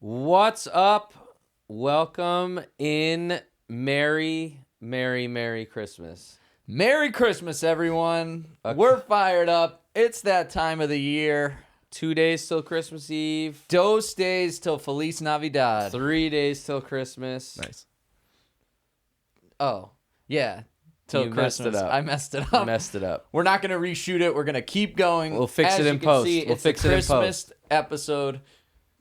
What's up? Welcome in Merry Christmas. Merry Christmas, everyone. Okay. We're fired up. It's that time of the year. 2 days till Christmas Eve. 2 days till Feliz Navidad. 3 days till Christmas. Nice. Oh, yeah. Till You messed Christmas. it up. I messed it You up. messed it up. We're not going to reshoot it. We're going to keep going. We'll fix As it in you can post. see, We'll it's fix a it in post. Christmas episode.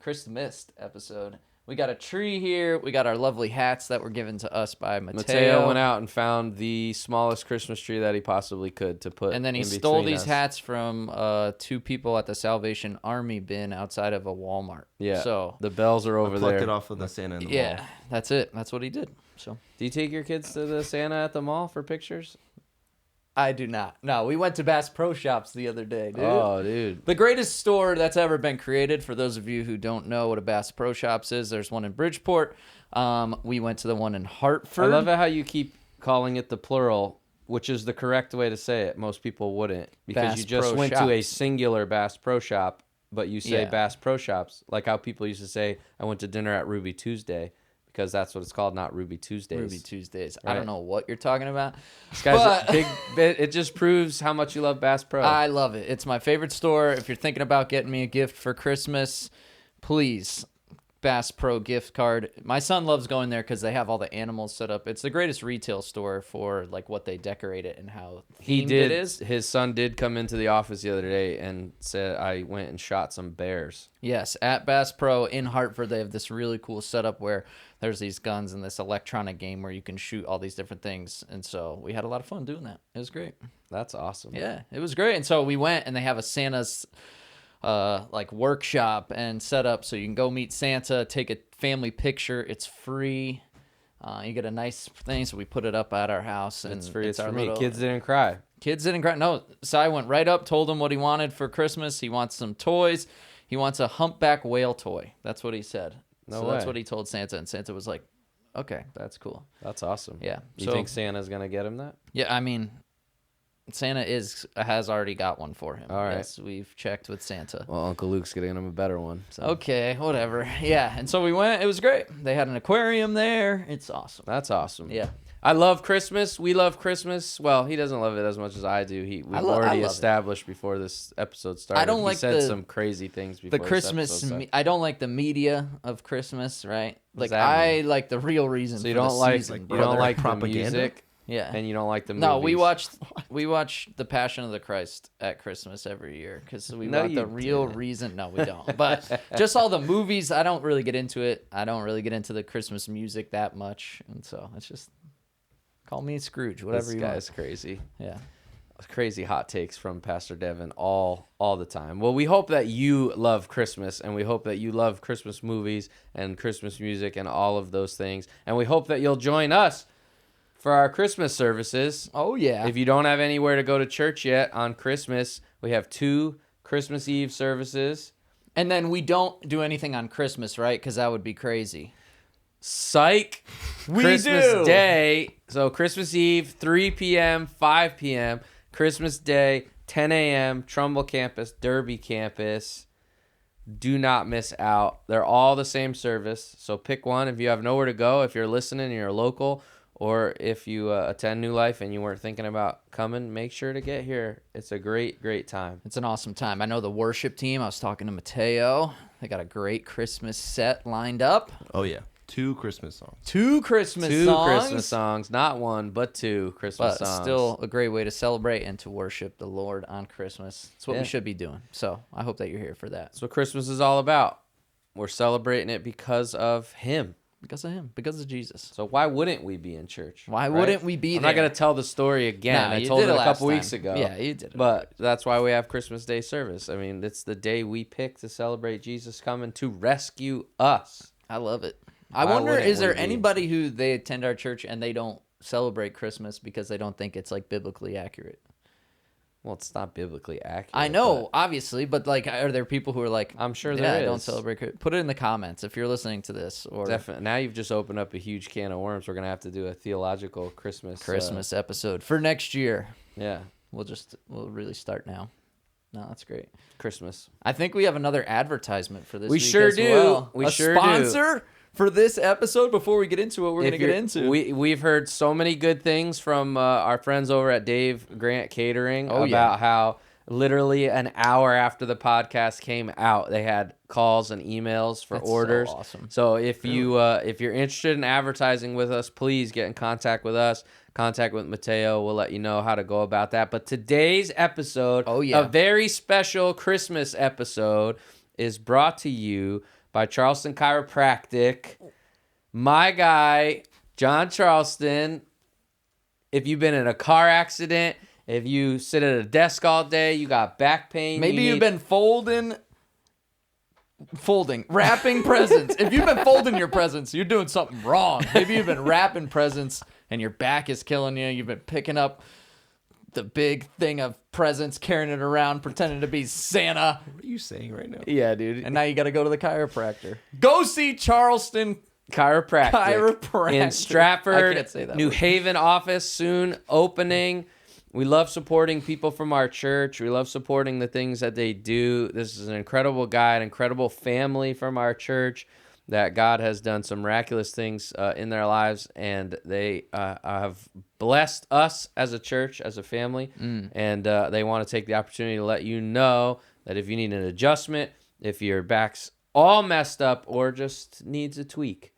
Christmas episode. We got a tree here. We got our lovely hats that were given to us by Mateo went out and found the smallest Christmas tree that he possibly could to put. And then he in stole between these us. hats from 2 people at the Salvation Army bin outside of a Walmart. Yeah. So the bells are over Plucked there. it off of the Santa in the yeah, mall. that's it. That's what he did. So Do you take your kids to the Santa at the mall for pictures? I do not. No, we went to Bass Pro Shops the other day, dude. Oh, dude. The greatest store that's ever been created. For those of you who don't know what a Bass Pro Shops is, there's one in Bridgeport. We went to the one in Hartford. I love it how you keep calling it the plural, which is the correct way to say it. Most people wouldn't, because Bass you just Pro went to a Shops. singular Bass Pro Shop, but you say Yeah. Bass Pro Shops, like how people used to say, I went to dinner at Ruby Tuesday, because that's what it's called, not Ruby Tuesdays. Ruby Tuesdays. I Right. don't know what you're talking about. This guy's But- a big bit. It just proves how much you love Bass Pro. I love it. It's my favorite store. If you're thinking about getting me a gift for Christmas, please, Bass Pro gift card. My son loves going there because they have all the animals set up. It's the greatest retail store for like what they decorate it and how He themed did. it is. His son did come into the office the other day and said, I went and shot some bears. Yes, at Bass Pro in Hartford, they have this really cool setup where there's these guns and this electronic game where you can shoot all these different things. And so we had a lot of fun doing that. It was great. That's awesome. Yeah, it was great. And so we went, and they have a Santa's like workshop and set up so you can go meet Santa, take a family picture. It's free. You get a nice thing, so we put it up at our house. And It's free. It's our for me. little- Kids didn't cry. Kids didn't cry. No, so I went right up, told him what he wanted for Christmas. He wants some toys. He wants a humpback whale toy. That's what he said. No so that's way. what he told Santa, and Santa was like, okay, that's cool. That's awesome. Yeah. You So- think Santa's going to get him that? Yeah, I mean, Santa has already got one for him. All right. Yes, we've checked with Santa. Well, Uncle Luke's getting him a better one. So. Okay, whatever. Yeah, and so we went. It was great. They had an aquarium there. It's awesome. That's awesome. Yeah. I love Christmas. We love Christmas. Well, he doesn't love it as much as I do. We've I already love it. established before this episode started. I don't he like said the- some crazy things before The this Christmas, episode started. I don't like the media of Christmas, right? What does Like that I mean? like the real reason. So you for the don't like season, you brother. don't like the propaganda? music, Yeah. and you don't like the movies. No, we watch The Passion of the Christ at Christmas every year because we No, want the you real didn't. reason. No, we don't. But just all the movies, I don't really get into it. I don't really get into the Christmas music that much, and so it's just call me Scrooge, whatever This you guy's want. crazy. Yeah. Crazy hot takes from Pastor Devon all the time. Well, we hope that you love Christmas, and we hope that you love Christmas movies and Christmas music and all of those things. And we hope that you'll join us for our Christmas services. Oh yeah. If you don't have anywhere to go to church yet on Christmas, we have 2 Christmas Eve services. And then we don't do anything on Christmas, right? Because that would be crazy. Psych. We Christmas do. Day. So Christmas Eve, 3 p.m., 5 p.m. Christmas Day, 10 a.m., Trumbull campus, Derby campus. Do not miss out. They're all the same service. So pick one if you have nowhere to go, if you're listening and you're local, or if you attend New Life and you weren't thinking about coming, make sure to get here. It's a great, great time. It's an awesome time. I know the worship team. I was talking to Mateo. They got a great Christmas set lined up. Oh, yeah. 2 Christmas songs. 2 Christmas Two songs. Christmas songs. Not one, but 2 Christmas But songs. still a great way to celebrate and to worship the Lord on Christmas. It's what Yeah. we should be doing. So I hope that you're here for that. That's what Christmas is all about. We're celebrating it because of Him. Because of him. Because of Jesus. So why wouldn't we be in church? Why right? wouldn't we be I'm there? not going to tell the story again. No, I you told did it a last couple time. weeks ago. Yeah, you did it. But that's why we have Christmas Day service. I mean, it's the day we pick to celebrate Jesus coming to rescue us. I love it. I Why wonder, wouldn't is there we be? anybody who they attend our church and they don't celebrate Christmas because they don't think it's like biblically accurate? Well, it's not biblically accurate. I know, obviously, but like, are there people who are like, I'm sure yeah, there I don't is. celebrate? Put it in the comments if you're listening to this, or Definitely. Now you've just opened up a huge can of worms. We're going to have to do a theological Christmas. Christmas episode for next year. Yeah. We'll really start now. No, that's great. Christmas. I think we have another advertisement for this We week sure as do. well. We a sure do. sponsor for this episode before we get into what we're going to get into. We've heard so many good things from our friends over at Dave Grant Catering about how literally an hour after the podcast came out, they had calls and emails for That's orders. so awesome. So if you're interested in advertising with us, please get in contact with us. Contact with Mateo. We'll let you know how to go about that. But today's episode, a very special Christmas episode, is brought to you by Charleston Chiropractic. My guy, John Charleston. If you've been in a car accident, if you sit at a desk all day, you got back pain. Maybe you've been wrapping presents. If you've been folding your presents, you're doing something wrong. Maybe you've been wrapping presents and your back is killing you. You've been picking up the big thing of presents, carrying it around, pretending to be Santa. What are you saying right now? Yeah, dude. And now you got to go to the chiropractor. Go see Charleston Chiropractic in Stratford, I can't say that New word. Haven office soon opening. We love supporting people from our church. We love supporting the things that they do. This is an incredible guy, an incredible family from our church that God has done some miraculous things in their lives, and they have blessed us as a church, as a family, and they want to take the opportunity to let you know that if you need an adjustment, if your back's all messed up or just needs a tweak,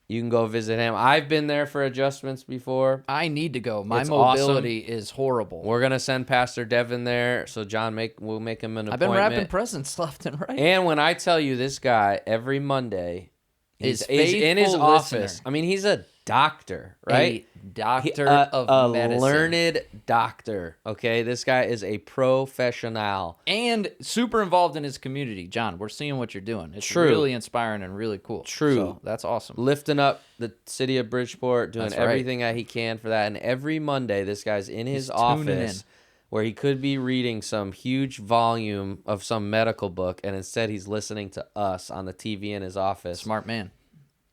you can go visit him. I've been there for adjustments before. I need to go. My It's mobility is horrible. We're gonna send Pastor Devon there, so John we'll make him an appointment. I've been wrapping presents left and right. And when I tell you, this guy every Monday His is in his faithful office. listener. I mean, he's a doctor, right? A doctor a of medicine. learned doctor. Okay, this guy is a professional. And super involved in his community. John, we're seeing what you're doing. It's True. really inspiring and really cool. True. So that's awesome. Lifting up the city of Bridgeport, doing That's right. everything that he can for that. And every Monday, this guy's in his He's tuning office in. where he could be reading some huge volume of some medical book, and instead he's listening to us on the TV in his office. Smart man.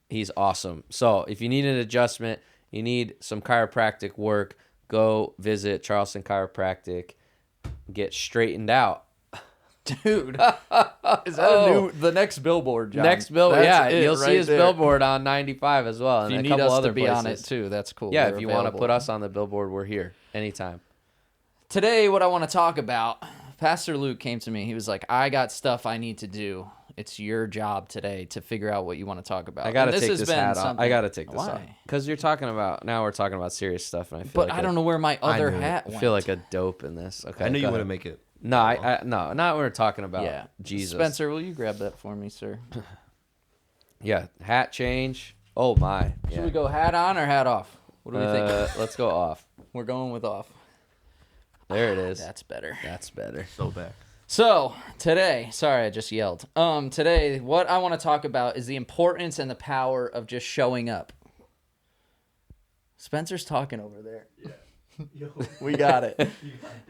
He's awesome. So if you need an adjustment, you need some chiropractic work, go visit Charleston Chiropractic, get straightened out. Dude. Is that the next billboard, John? Next billboard, That's it you'll see right his there. billboard on 95 as well, If and you a need couple us other to be places. on it too, that's cool. Yeah, We're if you want to available. put us on the billboard, we're here anytime. Today, what I want to talk about, Pastor Luke came to me. He was like, I got stuff I need to do. It's your job today to figure out what you want to talk about. I gotta And take has this been hat off. something- I gotta take this off Why? because we're talking about serious stuff, and I feel But like I don't know where my other knew it. hat I went. feel like a dope in this. Okay, I knew you go want to ahead. make it. No, no, not when we're talking about Jesus. Spencer, will you grab that for me, sir? Yeah, hat change. Oh my. Should Yeah. we go hat on or hat off? What do we think? Let's go off. We're going with off. There it is. That's better. That's better. So back. So today, sorry, I just yelled. Today, what I want to talk about is the importance and the power of just showing up. Spencer's talking over there. Yeah. We got it.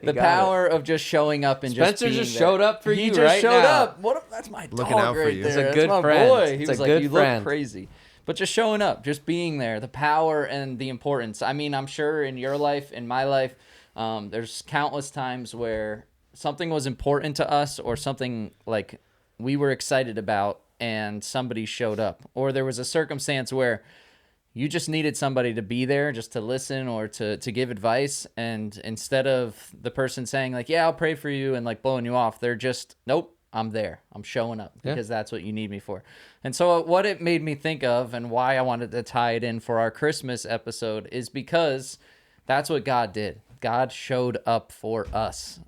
The power of just showing up and Spencer just being just there. showed up for He you just right showed now. up. What? That's my Looking dog out for right you. there. He's a That's good my friend. boy. It's He a was like, good you friend." look crazy. But just showing up, just being there, the power and the importance. I mean, I'm sure in your life, in my life, there's countless times where something was important to us or something like we were excited about and somebody showed up. Or there was a circumstance where you just needed somebody to be there just to listen or to give advice. And instead of the person saying like, yeah, I'll pray for you and like blowing you off, they're just, nope, I'm there. I'm showing up because that's what you need me for. And so what it made me think of and why I wanted to tie it in for our Christmas episode is because that's what God did. God showed up for us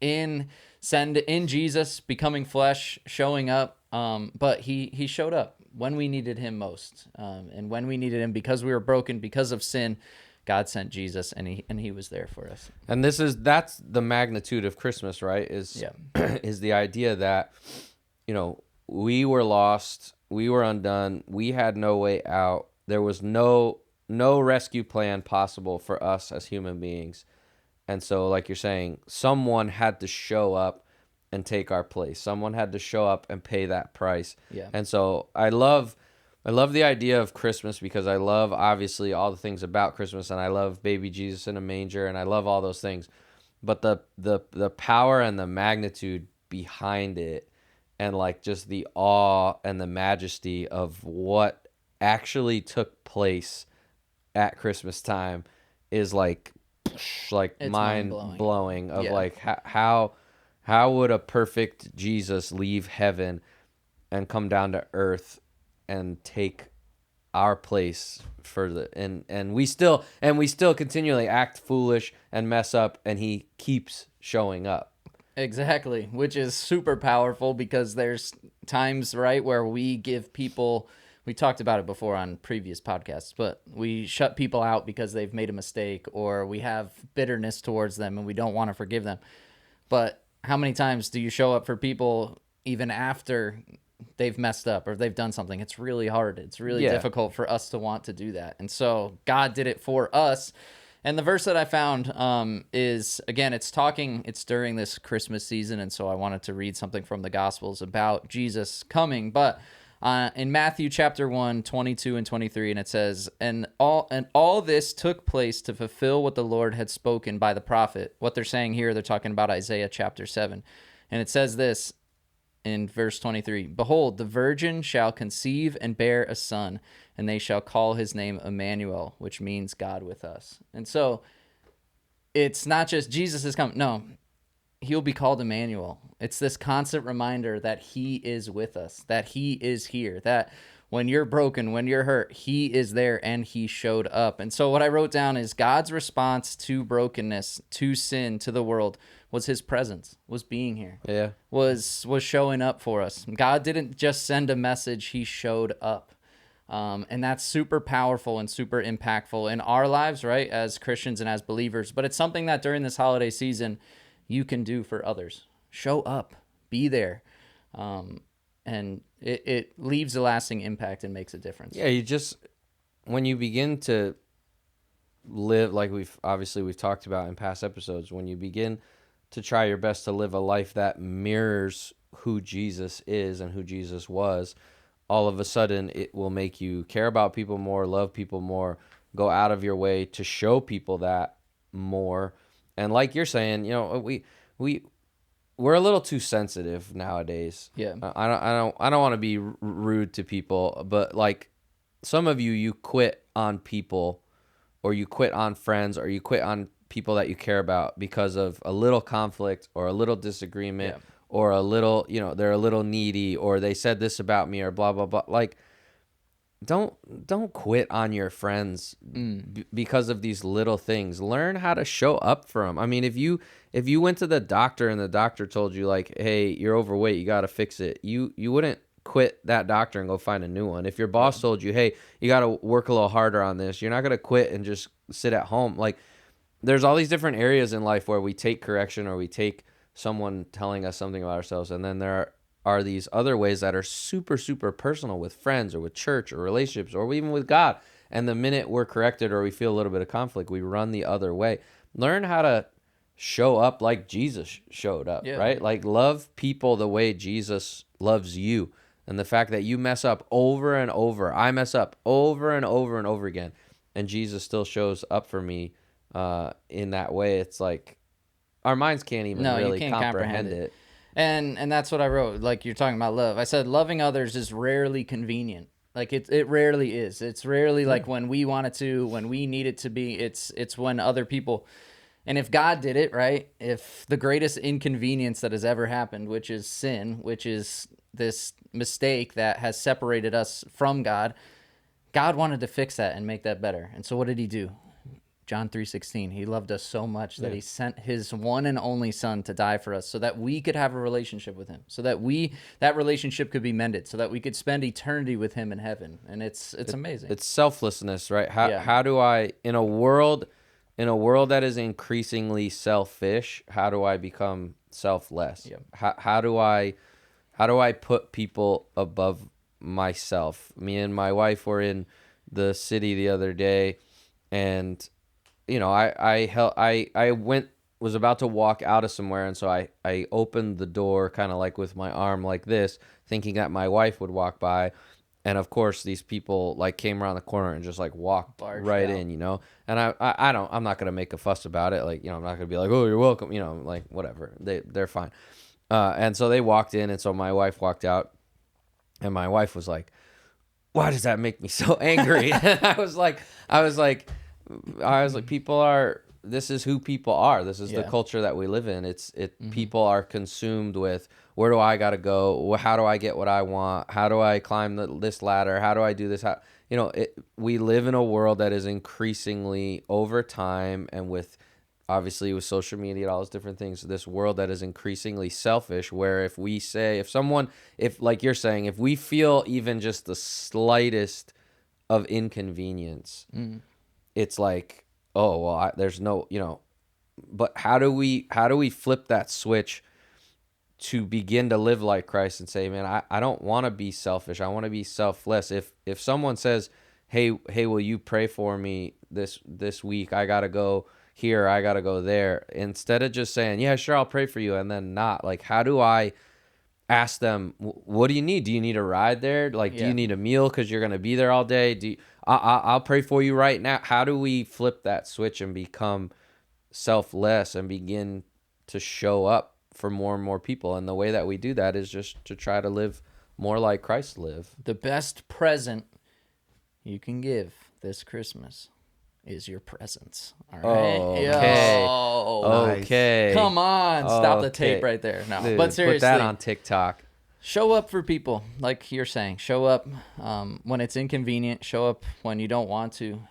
in Jesus becoming flesh, showing up. But he showed up when we needed him most. And when we needed him because we were broken because of sin, God sent Jesus and he was there for us. And that's the magnitude of Christmas, right? Is the idea that, we were lost, we were undone, we had no way out. There was no rescue plan possible for us as human beings. And so, like you're saying, someone had to show up and take our place. Someone had to show up and pay that price. Yeah. And so I love the idea of Christmas because I love obviously all the things about Christmas, and I love baby Jesus in a manger, and I love all those things. but the power and the magnitude behind it, and like just the awe and the majesty of what actually took place at Christmas time is like It's mind mind-blowing. blowing of Yeah. like how would a perfect Jesus leave heaven and come down to earth and take our place for the and we still continually act foolish and mess up, and he keeps showing up. Exactly, which is super powerful because there's times, right, where we give people, we talked about it before on previous podcasts, but we shut people out because they've made a mistake, or we have bitterness towards them and we don't want to forgive them. But how many times do you show up for people even after they've messed up or they've done something? It's really hard. It's really Yeah. difficult for us to want to do that. And so God did it for us. And the verse that I found is, again, it's during this Christmas season. And so I wanted to read something from the Gospels about Jesus coming. But in Matthew chapter 1, 22 and 23, and it says, and all this took place to fulfill what the Lord had spoken by the prophet. What they're saying here, they're talking about Isaiah chapter 7. And it says this in verse 23, behold, the virgin shall conceive and bear a son, and they shall call his name Emmanuel, which means God with us. And so it's not just Jesus is coming. No, he'll be called Emmanuel. It's this constant reminder that he is with us, that he is here, that when you're broken, when you're hurt, he is there and he showed up. And so what I wrote down is God's response to brokenness, to sin, to the world was his presence, was being here. Yeah. Was showing up for us. God didn't just send a message, he showed up. And that's super powerful and super impactful in our lives, right, as Christians and as believers. But it's something that during this holiday season you can do for others. Show up, be there. And it leaves a lasting impact and makes a difference. Yeah, you just, when you begin to live, like we've talked about in past episodes, when you begin to try your best to live a life that mirrors who Jesus is and who Jesus was, all of a sudden it will make you care about people more, love people more, go out of your way to show people that more. And like you're saying, we're a little too sensitive nowadays. Yeah. I don't want to be rude to people, but like some of you quit on people, or you quit on friends, or you quit on people that you care about because of a little conflict or a little disagreement, Yeah. or a little, they're a little needy, or they said this about me, or blah blah blah. Like, don't quit on your friends because of these little things. Learn how to show up for them. I mean, if you went to the doctor and the doctor told you like, hey, you're overweight, you got to fix it, you wouldn't quit that doctor and go find a new one. If your boss told you, hey, you got to work a little harder on this, you're not going to quit and just sit at home. Like, there's all these different areas in life where we take correction, or we take someone telling us something about ourselves, and then there are these other ways that are super, super personal with friends or with church or relationships or even with God. And the minute we're corrected or we feel a little bit of conflict, we run the other way. Learn how to show up like Jesus showed up, right? Like, love people the way Jesus loves you. And the fact that you mess up over and over, I mess up over and over and over again, and Jesus still shows up for me in that way. It's like our minds can't even really comprehend it. And that's what I wrote. Like, you're talking about love. I said loving others is rarely convenient. Like, it rarely is. It's rarely like when we want it to, when we need it to be. It's when other people. And if God did it, right? If the greatest inconvenience that has ever happened, which is sin, which is this mistake that has separated us from God, God wanted to fix that and make that better. And so what did he do? John 3:16, he loved us so much that he sent his one and only son to die for us so that we could have a relationship with him, so that that relationship could be mended, so that we could spend eternity with him in heaven. And it's amazing. It's selflessness, right? How do I, in a world that is increasingly selfish, how do I become selfless? Yeah. How do I put people above myself? Me and my wife were in the city the other day, and I was about to walk out of somewhere, and so I opened the door kind of like with my arm like this, thinking that my wife would walk by, And of course, these people like came around the corner and just like walked Barged right out. in, you know. And I'm not gonna make a fuss about it. Like, you know, I'm not gonna be like, oh, you're welcome, you know, like whatever. They're fine. And so they walked in, and so my wife walked out, and my wife was like, why does that make me so angry? And I was like, people are. This is who people are. This is the culture that we live in. People are consumed with, where do I got to go? How do I get what I want? How do I climb this ladder? How do I do this? We live in a world that is increasingly over time, and with obviously with social media and all those different things, this world that is increasingly selfish, where if like you're saying, if we feel even just the slightest of inconvenience, it's like, oh, well, there's no, you know, but how do we flip that switch to begin to live like Christ and say, man, I don't want to be selfish. I want to be selfless. If someone says, hey, will you pray for me this week? I got to go here. I got to go there. Instead of just saying, yeah, sure, I'll pray for you. And then not, like, how do I ask them, what do you need? Do you need a ride there? Like, do you need a meal because you're going to be there all day? I'll pray for you right now. How do we flip that switch and become selfless and begin to show up for more and more people? And the way that we do that is just to try to live more like Christ lived. The best present you can give this Christmas is your presence. All right. Okay. Yo. Okay. Come on. Stop the Okay. tape right there. No, Dude, but seriously. put that on TikTok. Show up for people, like you're saying. Show up when it's inconvenient. Show up when you don't want to.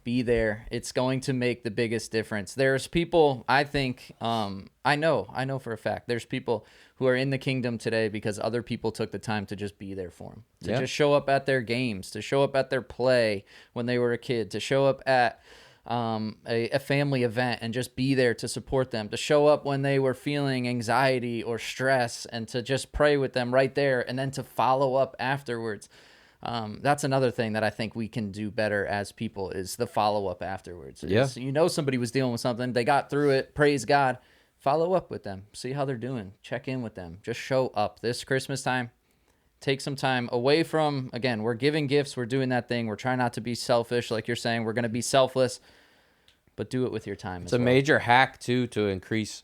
Be there. It's going to make the biggest difference. There's people, I think, I know for a fact, there's people who are in the kingdom today because other people took the time to just be there for them. To just show up at their games, to show up at their play when they were a kid, to show up at a family event and just be there to support them, to show up when they were feeling anxiety or stress and to just pray with them right there, and then to follow up afterwards. That's another thing that I think we can do better as people is the follow up afterwards. You know, somebody was dealing with something, they got through it, praise God, follow up with them, see how they're doing, check in with them, just show up this Christmas time. Take some time away from, again, we're giving gifts, we're doing that thing, we're trying not to be selfish, like you're saying, we're going to be selfless, but do it with your time. It's a major hack, too, to increase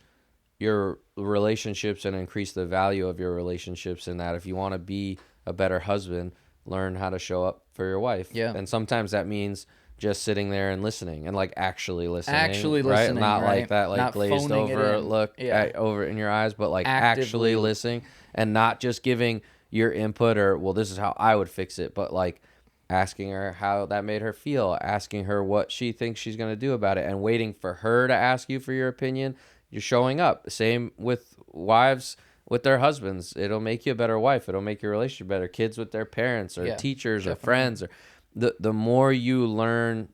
your relationships and increase the value of your relationships, in that if you want to be a better husband, learn how to show up for your wife. Yeah. And sometimes that means just sitting there and listening, and like actually listening. Listening, Not right? like that, like Not glazed phoning it over in. look over in your eyes, but like actually listening, and not just giving your input or, well, this is how I would fix it, but like asking her how that made her feel, asking her what she thinks she's going to do about it, and waiting for her to ask you for your opinion. You're showing up. Same with wives with their husbands. It'll make you a better wife. It'll make your relationship better. Kids with their parents or teachers or friends. Or the more you learn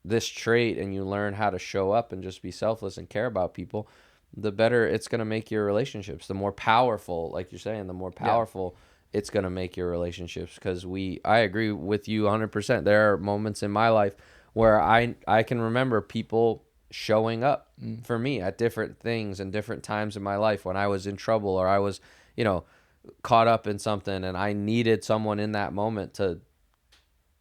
this trait and you learn how to show up and just be selfless and care about people, the better it's going to make your relationships. The more powerful, like you're saying, the more powerful it's going to make your relationships. Because I agree with you 100%. There are moments in my life where I can remember people showing up for me at different things and different times in my life when I was in trouble or I was, you know, caught up in something, and I needed someone in that moment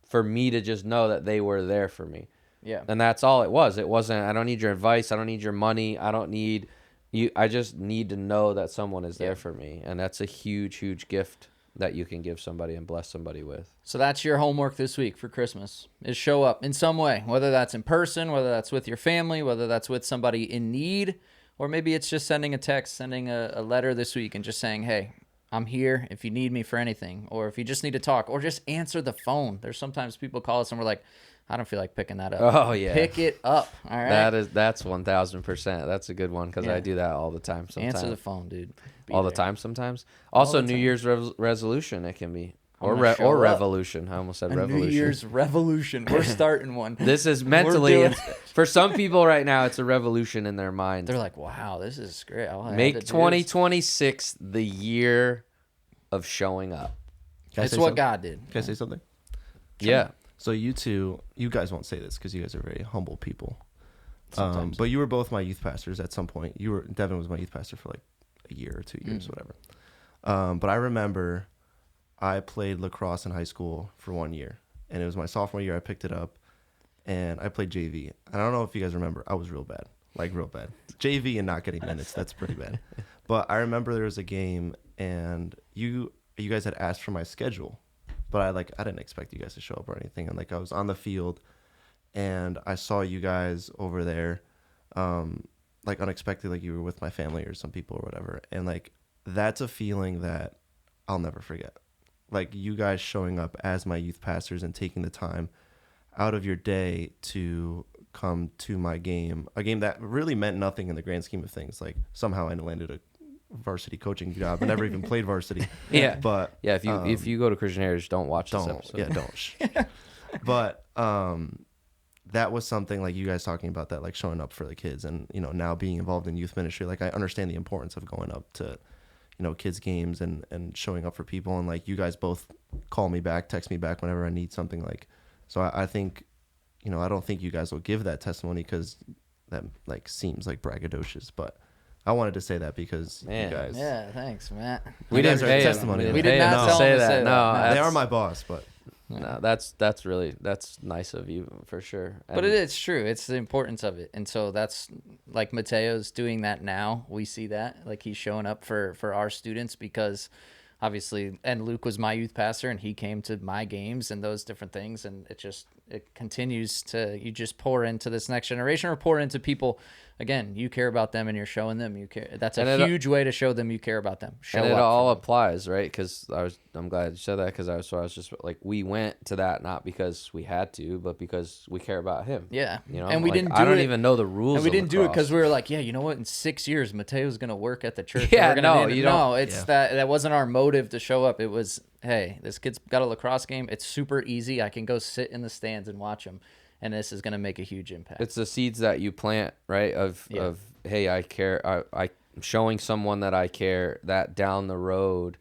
for me to just know that they were there for me. Yeah. And that's all it was. It wasn't, I don't need your advice. I don't need your money. I don't need you. I just need to know that someone is there for me. And that's a huge, huge gift that you can give somebody and bless somebody with. So that's your homework this week for Christmas, is show up in some way, whether that's in person, whether that's with your family, whether that's with somebody in need, or maybe it's just sending a text, sending a letter this week and just saying, hey, I'm here if you need me for anything, or if you just need to talk, or just answer the phone. There's sometimes people call us and we're like, I don't feel like picking that up. Oh, yeah. Pick it up. All right. That's 1,000%. That's a good one, because I do that all the time sometimes. Answer the phone, dude. All the time sometimes. Also, New Year's resolution, it can be. Or revolution. I almost said revolution. New Year's revolution. We're starting one. This is mentally, for some people right now, it's a revolution in their mind. They're like, wow, this is great. Make 2026 the year of showing up. It's what God did. Can I say something? Yeah. So you guys won't say this because you guys are very humble people. Sometimes. But you were both my youth pastors at some point. Devon was my youth pastor for like a year or 2 years, whatever. But I remember I played lacrosse in high school for 1 year, and it was my sophomore year. I picked it up, and I played JV. And I don't know if you guys remember, I was real bad, like real bad. JV and not getting minutes, that's pretty bad. But I remember there was a game, and you guys had asked for my schedule, but I didn't expect you guys to show up or anything. And like I was on the field, and I saw you guys over there, like unexpectedly, like you were with my family or some people or whatever. And like that's a feeling that I'll never forget. Like you guys showing up as my youth pastors and taking the time out of your day to come to my game, a game that really meant nothing in the grand scheme of things. Like somehow I landed a varsity coaching job. I never even played varsity. Yeah. But yeah, if you go to Christian Heritage, don't watch this episode. Yeah, don't. But that was something like you guys talking about that, like showing up for the kids, and now being involved in youth ministry. Like I understand the importance of going up to kids games and showing up for people, and like you guys both call me back, text me back whenever I need something. Like, so I think, I don't think you guys will give that testimony because that like seems like braggadocious, but I wanted to say that because you guys. Yeah, thanks, Matt. We didn't pay him. testimony. We did not tell him to say that. No, They are my boss, but no, that's nice of you for sure. But it's true. It's the importance of it. And so that's like Mateo's doing that now. We see that. Like he's showing up for our students because obviously, and Luke was my youth pastor and he came to my games and those different things. And it continues to, you just pour into this next generation or pour into people. Again, you care about them and you're showing them you care. That's a huge way to show them you care about them. And it all applies, right? Because I'm glad you said that because I was just like, we went to that not because we had to, but because we care about him. Yeah, and we like, didn't. I don't even know the rules. And we didn't do it because because we were like, yeah, you know what? In 6 years, Mateo's gonna work at the church. Yeah, and we're gonna no, you don't. No, it's that wasn't our motive to show up. It was, hey, this kid's got a lacrosse game. It's super easy. I can go sit in the stands and watch him, and this is gonna make a huge impact. It's the seeds that you plant, right? Of hey, I care. I'm showing someone that I care. That down the road,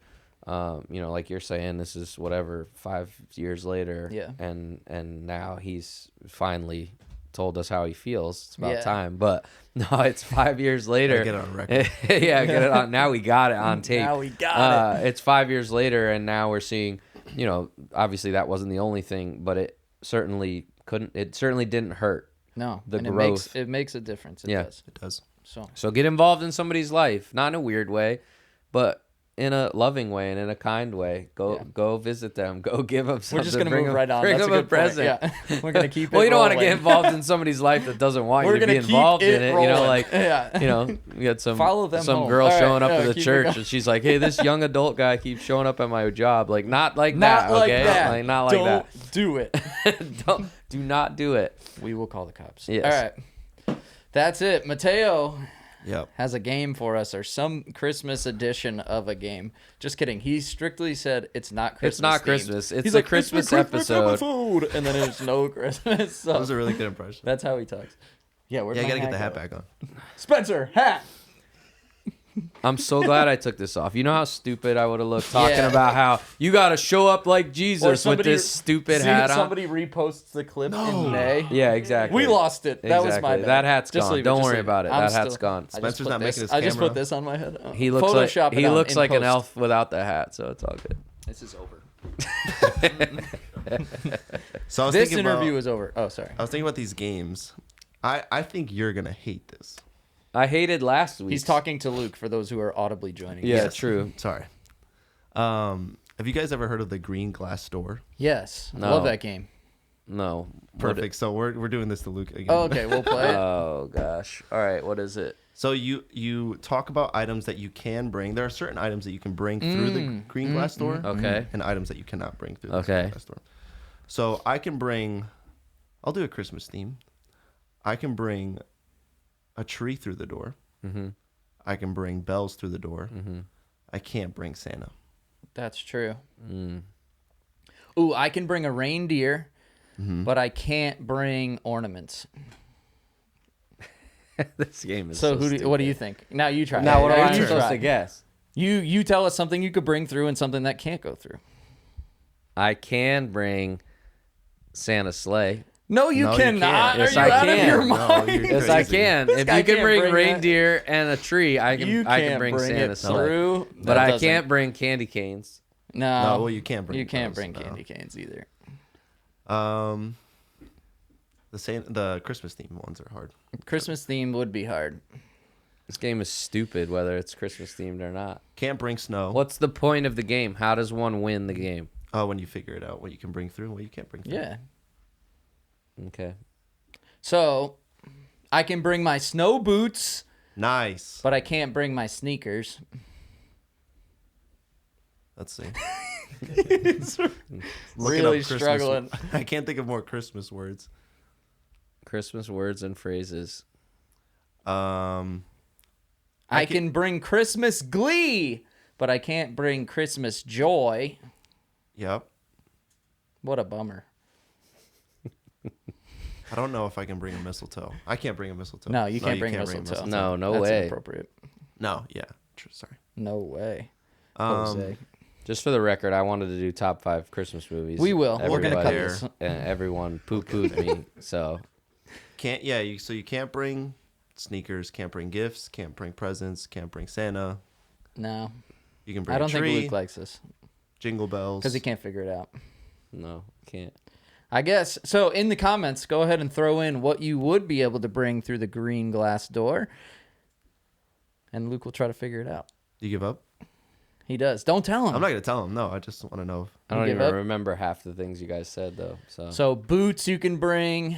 like you're saying, this is whatever 5 years later. Yeah. And now he's finally told us how he feels. It's about time. But no, it's 5 years later. Get it on record. Yeah, get it on. Now we got it on tape. Now we got it. It's 5 years later, and now we're seeing. Obviously that wasn't the only thing, but it certainly couldn't. It certainly didn't hurt. No, the and growth. It makes a difference. It does. it does. So get involved in somebody's life, not in a weird way, but in a loving way and in a kind way. Go visit them. Go give them something. We're just gonna move right on. Bring That's them a a good present. Point. Yeah, we're gonna keep. Well, you don't want to rolling. get involved in somebody's life that doesn't want you to be involved in it. Rolling. We got some Follow them some home. girl All right, showing up no, to the keep it church, going. and she's like, "Hey, this young adult guy keeps showing up at my job. Like, not like Not that. like Okay, that. like not like Don't do it. that. Do not do it. We will call the cops. Yes. All right. That's it. Mateo Yep. has a game for us or some Christmas edition of a game. Just kidding. He strictly said it's not Christmas. It's not themed. Christmas. It's He's the like, Christmas it's the episode. food, and then there's no Christmas. So That was a really good impression. that's how he talks. Yeah, Yeah, you gotta get the hat back on. Spencer, hat. I'm so glad I took this off. You know how stupid I would have looked talking Yeah. about how you got to show up like Jesus with somebody- this stupid See, hat on. somebody reposts the clip in May. Yeah, exactly. We lost it. That was my Exactly. bad. That hat's Just gone. leave it, Don't just worry leave it. about it. I'm That hat's still- gone. I just Spencer's put not this- making his I just camera. put this on my head. He looks Photoshop like it he on looks in like an post. elf without the hat, so it's all good. This is over. So I was This thinking interview about, is over. Oh, sorry. I was thinking about these games. I think you're gonna hate this. I hated last week. He's talking to Luke for those who are audibly joining. Yeah, us. true. Sorry. Have you guys ever heard of the green glass door? Yes. No. Love that game. No. Perfect. So we're doing this to Luke again. Oh, okay, we'll play it. Oh gosh. All right. What is it? So you talk about items that you can bring. There are certain items that you can bring through the green glass door. Okay. And items that you cannot bring through the Okay. green glass door. So I can bring. I'll do a Christmas theme. I can bring a tree through the door. Mm-hmm. I can bring bells through the door. Mm-hmm. I can't bring Santa. That's true. Mm. Ooh, I can bring a reindeer, Mm-hmm. but I can't bring ornaments. This game is So so what do you think? Now you try. Now what am Now I you supposed try. to guess? You tell us something you could bring through and something that can't go through. I can bring Santa's sleigh. No, you No, you cannot. can't. Yes, Are I you out can. of your No, mind? you're Yes, I crazy. can. This If guy you can can't bring bring that. reindeer and a tree, I can You I can can't bring bring Santa's it sleigh. through. But That I doesn't- can't bring candy canes. No, well, you can't bring. You can't those, bring no. candy canes either. The Christmas theme ones are hard. Christmas theme would be hard. This game is stupid, whether it's Christmas themed or not. Can't bring snow. What's the point of the game? How does one win the game? Oh, when you figure it out, what you can bring through, and what you can't bring through. Yeah. Okay. So, I can bring my snow boots, Nice. but I can't bring my sneakers. Let's see. Really Christmas- struggling. I can't think of more Christmas words. Christmas words and phrases. I can bring Christmas glee, but I can't bring Christmas joy. Yep. What a bummer. I don't know if I can bring a mistletoe. I can't bring a mistletoe. No, you can't bring mistletoe. No That's way. inappropriate. No, yeah. Sorry. No way. Um, Jose. Just for the record, I wanted to do top 5 Christmas movies. We will. We're gonna cut Everybody- this. And everyone poo-pooed me. So So you can't bring sneakers, can't bring gifts, can't bring presents, can't bring Santa. No, You can bring I don't a tree, think Luke likes this jingle bells. because he can't figure it out. no, can't. I guess. So in the comments, go ahead and throw in what you would be able to bring through the green glass door. And Luke will try to figure it out. You give up? He does. Don't tell him. I'm not gonna tell him. No, I just want to know. I don't give even up? remember half the things you guys said though. So So boots you can bring.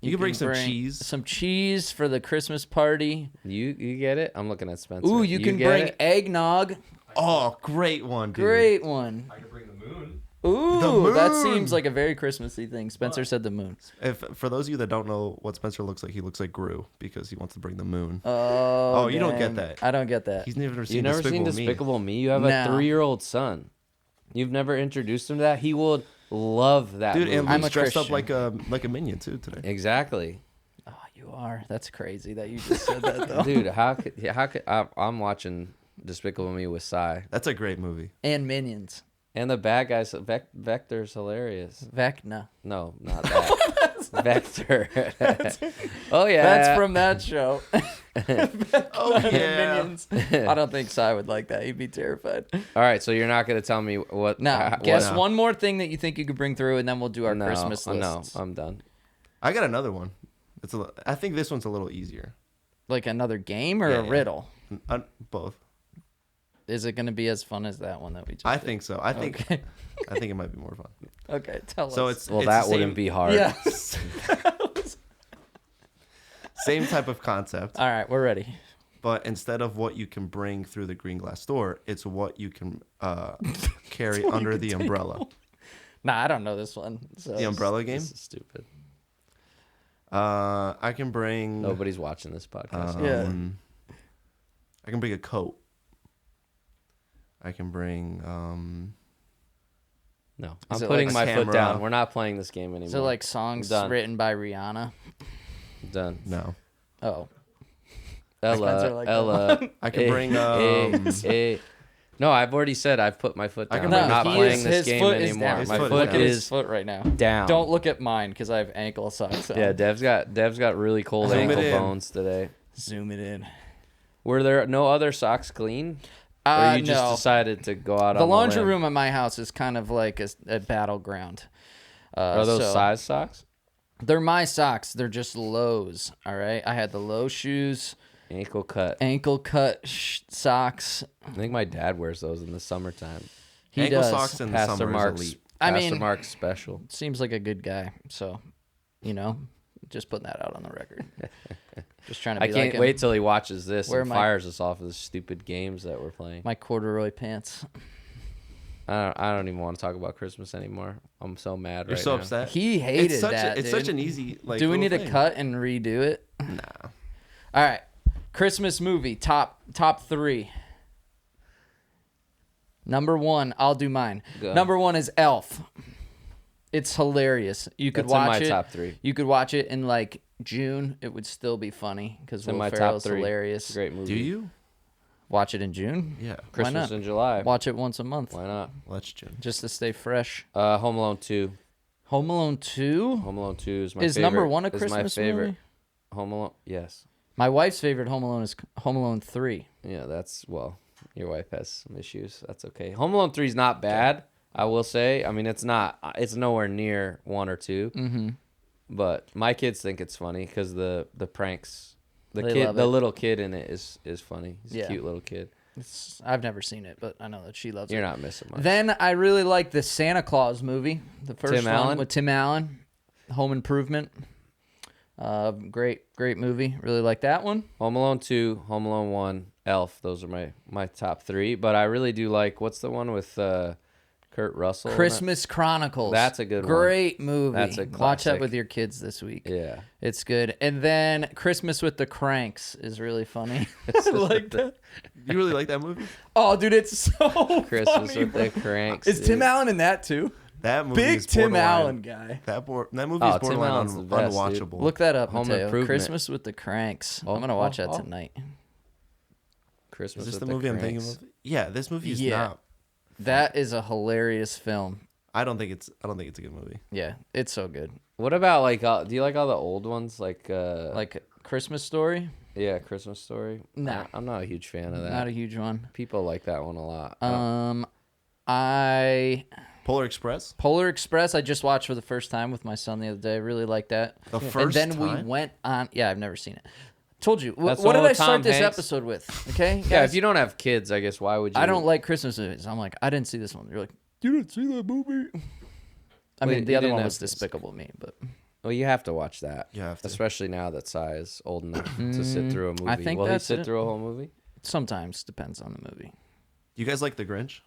You can bring some cheese. Some cheese for the Christmas party. you get it? I'm looking at Spencer. Ooh, you can get bring it? eggnog. Oh, great one, dude. Great one. I could bring the moon. Ooh, that moon. seems like a very Christmassy thing. Spencer said the moon. For those of you that don't know what Spencer looks like, he looks like Gru because he wants to bring the moon. Oh, you don't dang. get that. I don't get that. He's never seen You've never Despicable seen Me. Despicable Me? You have No. a 3-year-old son. You've never introduced him to that? He would love that Dude, movie. and I'm Luke's a dressed up Christian. like a minion too today. Exactly. Oh, you are. That's crazy that you just said that though. Dude, how could I'm watching Despicable Me with Cy. That's a great movie. And Minions. And the bad guys, Vector's hilarious. Vecna. No, not that. Vector. Oh, yeah. That's from that show. Oh yeah. Minions. I don't think Cy would like that. He'd be terrified. All right, so you're not going to tell me what... Now, what- guess no. one more thing that you think you could bring through, and then we'll do our No, Christmas no, lists. I'm done. I got another one. I think this one's a little easier. Like another game or Yeah, a yeah. riddle? Both. Is it going to be as fun as that one that we just I did? think so. I think Okay. I think it might be more fun. Okay, tell So us. Well, it's that the wouldn't same- be hard. Yeah. Same type of concept, All right, we're ready. but instead of what you can bring through the green glass door, it's what you can carry under the umbrella. Nah, I don't know this one. So The umbrella game. This is stupid. I can bring. Nobody's watching this podcast. Yeah. I can bring a coat. I can bring. No, Is I'm it putting like my foot camera? down. We're not playing this game anymore. Is it like songs Done. written by Rihanna? Done. No. Oh. Ella, Spencer like that I can bring. No, I've already said I've put my foot I down. can We're bring not a- playing this his game foot is anymore. down. My His foot Look at his is foot right now. down. Don't look at mine because I have ankle socks on. Yeah, Dev's got really cold Zoom it ankle in. bones today. Zoom it in. Were there no other socks clean? Or you just No. decided to go out The on laundry limb? room at my house is kind of like a battleground. Are those so- size socks? They're my socks. They're just lows. All right. I had the low shoes, Ankle cut. ankle cut socks. I think my dad wears those in the summertime. He ankle does. socks in the Pastor summer Mark's. is elite. I Pastor mean- Mark's special. Seems like a good guy. So, just putting that out on the record. Just trying to I be can't like him. wait till he watches this Wear and my- fires us off of the stupid games that we're playing. My corduroy pants. I don't even want to talk about Christmas anymore. I'm so mad You're right so now. upset. He hated it's such that. it's dude. such an easy like. Do we little need to thing. cut and redo it? Nah. All right. Christmas movie top 3. Number 1, I'll do mine. Go. Number 1 is Elf. It's hilarious. You could That's in watch my it. top 3. You could watch it in like June. It would still be funny because It's in Will my top Ferrell's 3. hilarious. It's a great movie. Do you? Watch it in June. Yeah. Christmas not? in July. Watch it once a month Why not? Let's June. just to stay fresh. Home Alone 2. Home Alone 2 Home Alone 2 is my is favorite. number 1 a is Christmas my favorite. movie. Home Alone. Yes. My wife's favorite Home Alone is Home Alone 3. Yeah, that's well. Your wife has some issues. That's okay. Home Alone 3 is not bad, I will say. I mean, it's nowhere near 1 or 2. Mm-hmm. But my kids think it's funny because the pranks, the They love it. little kid in it is funny. He's Yeah. a cute little kid. I've never seen it, but I know that she loves You're it. not missing much. Then I really like the Santa Claus movie, the first Tim one Allen? with Tim Allen, Home Improvement. Great movie. Really like that one. Home Alone 2, Home Alone 1, Elf. Those are my top 3. But I really do like, what's the one with Kurt Russell? in it? Christmas Chronicles. That's a good one. Great movie. That's a Watch that classic. with your kids this week. Yeah. It's good. And then Christmas with the Cranks is really funny. I like that. You really like that movie? Oh, dude, it's so Christmas funny, with bro. the Cranks. Is Tim dude. Allen in that too? That movie Big is Tim borderline- Allen guy. That movie Oh, is Tim borderline Allen's the best, dude. unwatchable. Look that up, Home Mateo. Improvement. Christmas with the Cranks. Oh, I'm gonna watch oh, that oh. tonight. Christmas Is this with the movie I'm Cranks. thinking of? Yeah, this movie is Yeah. not. That is a hilarious film. I don't think it's a good movie. Yeah, it's so good. What about like? Do you like all the old ones? Like Christmas Story. yeah, Christmas Story. Nah. I'm not a huge fan of that. Not a huge one. People like that one a lot. Polar Express. Polar Express. I just watched for the first time with my son the other day. Really like that. The And first then we time? went on. Yeah, I've never seen it. Told you. That's What the did one I with start Tom this Hanks? episode with? Okay. Yeah, guys? if you don't have kids, I guess why would you? I don't like Christmas movies. I'm like, I didn't see this one. You're like, you didn't see that movie. I Wait, mean, the you other didn't one have was kids. Despicable Me, but Well, you have to watch that. You have to. Especially now that Sai is old enough to sit through a movie. I think Will he that's sit it. through a whole movie? sometimes depends on the movie. You guys like The Grinch?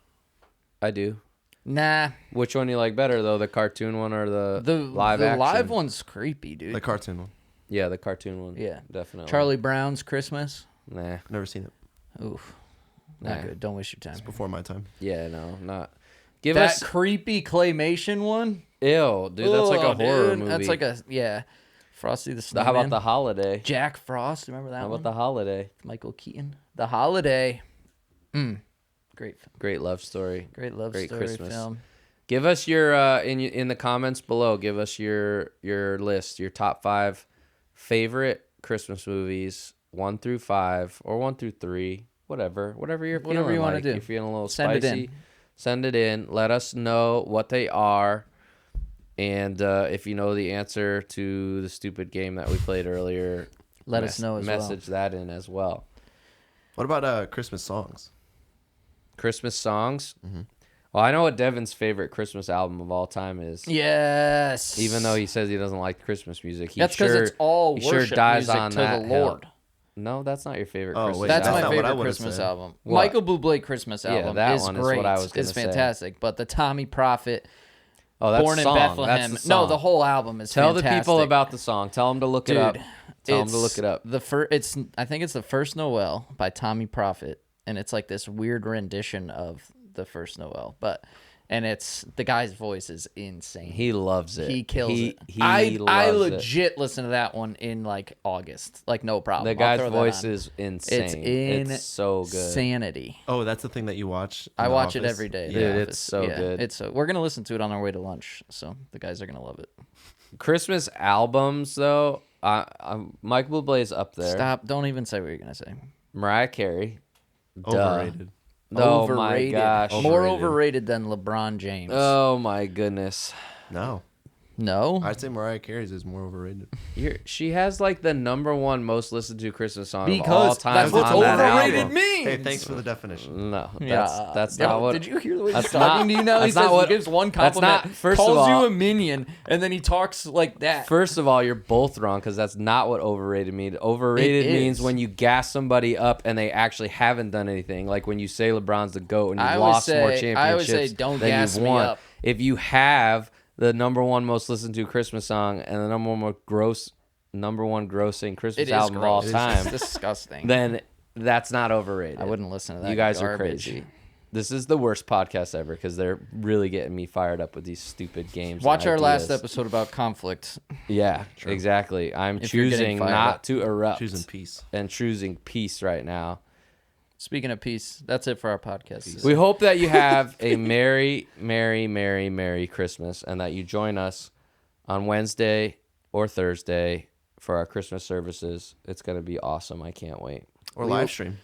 I do. Nah, Which one you like better though, the cartoon one or the live the action? live one's creepy, dude. The cartoon one. Yeah, the cartoon one. Yeah. definitely. Charlie Brown's Christmas. Nah, Never seen it. Oof, not Nah. good. Don't waste your time. It's before my time. yeah, no, not. Give That us creepy claymation one. ew, dude. That's like a Ugh, horror dude, movie. That's like a Frosty the Snowman. How about the holiday? Jack Frost? Remember that How one? about the holiday? Michael Keaton. The Holiday. Great, Great love story. great love Great story Christmas. film. Give us your in the comments below. Give us your list, your top 5 favorite Christmas movies, 1 through 5 or 1 through 3, whatever you're feeling. Whatever you wanna like. do. You're feeling a little Send it spicy. in. Send it in. Let us know what they are, and if you know the answer to the stupid game that we played earlier, Let us know as well. message that in as well. What about Christmas songs? Christmas songs. Mm-hmm. Well, I know what Devon's favorite Christmas album of all time is. Yes. Even though he says he doesn't like Christmas music, he That's because sure, it's all he worship sure dies music on to that the hill. Lord. No, that's not your favorite Oh, Christmas wait, That's album. my not what I favorite would've Christmas said. album. What? Michael Bublé Christmas Yeah, album that is one is great. what I was gonna It's say. fantastic. But the Tommy Prophet, Oh, that's Born the in song. Bethlehem. That's the No, song. the whole album is Tell fantastic. the people about the song. Tell them to look it up. Dude, Tell them to look it up. I think it's the First Noel by Tommy Prophet, and it's like this weird rendition of the First Noel, and it's the guy's voice is insane. He loves it. He kills it. He I loves it. legit listen to that one in like August, like no problem. The I'll guy's throw that voice on. is insane. It's so good. Insanity. Oh, that's the thing that you watch. I in The watch it Office? every day. Dude, The it's Office. so good. We're gonna listen to it on our way to lunch, so the guys are gonna love it. Christmas albums, though, Mike Bublé's up there. Stop! Don't even say what you're gonna say. Mariah Carey. Duh. Overrated. Oh my Overrated. gosh. More Overrated. overrated than LeBron James. Oh my goodness. No, No. I'd say Mariah Carey's is more overrated. She has like the #1 most listened to Christmas song of all Because time that's what on that overrated album. means. Hey, thanks for the definition. No, Yeah. that's Yo, not what. Did you hear the way he's that's talking not- to you now? He that's not says what- he gives one that's compliment, not- first of calls all- you a minion, and then he talks like that. First of all, you're both wrong because that's not what overrated means. Overrated It means is. when you gas somebody up and they actually haven't done anything. Like when you say LeBron's the GOAT and you've I always lost more say- championships I always say, don't than gas you've me won. up. If you have the #1 most listened to Christmas song and the #1 grossing Christmas It is album of all gross. time, It's disgusting. then that's not overrated. I wouldn't listen to that. You guys are garbage. crazy. This is the worst podcast ever because they're really getting me fired up with these stupid games. Watch and our last ideas. episode about conflict. Yeah, exactly. I'm If you're getting choosing fired not up. to erupt Choosing peace. and choosing peace right now. Speaking of peace, that's it for our podcast. We hope that you have a merry, merry, merry, merry Christmas and that you join us on Wednesday or Thursday for our Christmas services. It's going to be awesome. I can't wait. Or live stream.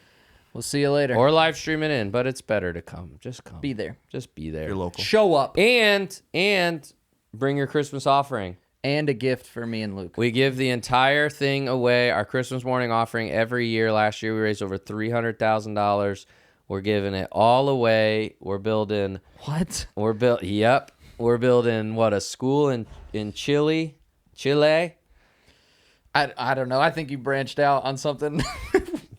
We'll see you later. or live stream it in, but it's better to come. Just come. Be there. Just be there. You're local. Show up. And bring your Christmas offering. And a gift for me and Luke. We give the entire thing away, our Christmas morning offering every year. Last year we raised over $300,000. We're giving it all away. We're building. What? Yep. We're building a school in Chile. I don't know. I think you branched out on something.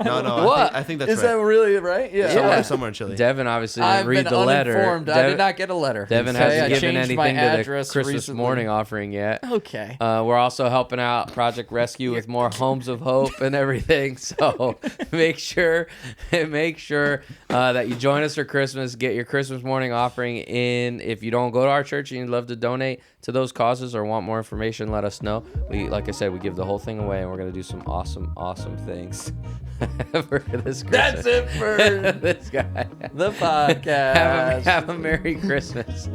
No. What? I think that's Is right. that really right? Yeah. Somewhere in Chile. Devon obviously didn't I've read been the letter. uninformed. I did not get a letter. Devon Okay? hasn't I given changed my anything to the address Christmas recently. morning offering yet. Okay. We're also helping out Project Rescue with more Homes of Hope and everything. So make sure that you join us for Christmas. Get your Christmas morning offering in. If you don't go to our church and you'd love to donate to those causes or want more information, let us know. Like I said, we give the whole thing away, and we're gonna do some awesome things for this Christmas. That's it for this guy. the podcast. Have a Merry Christmas.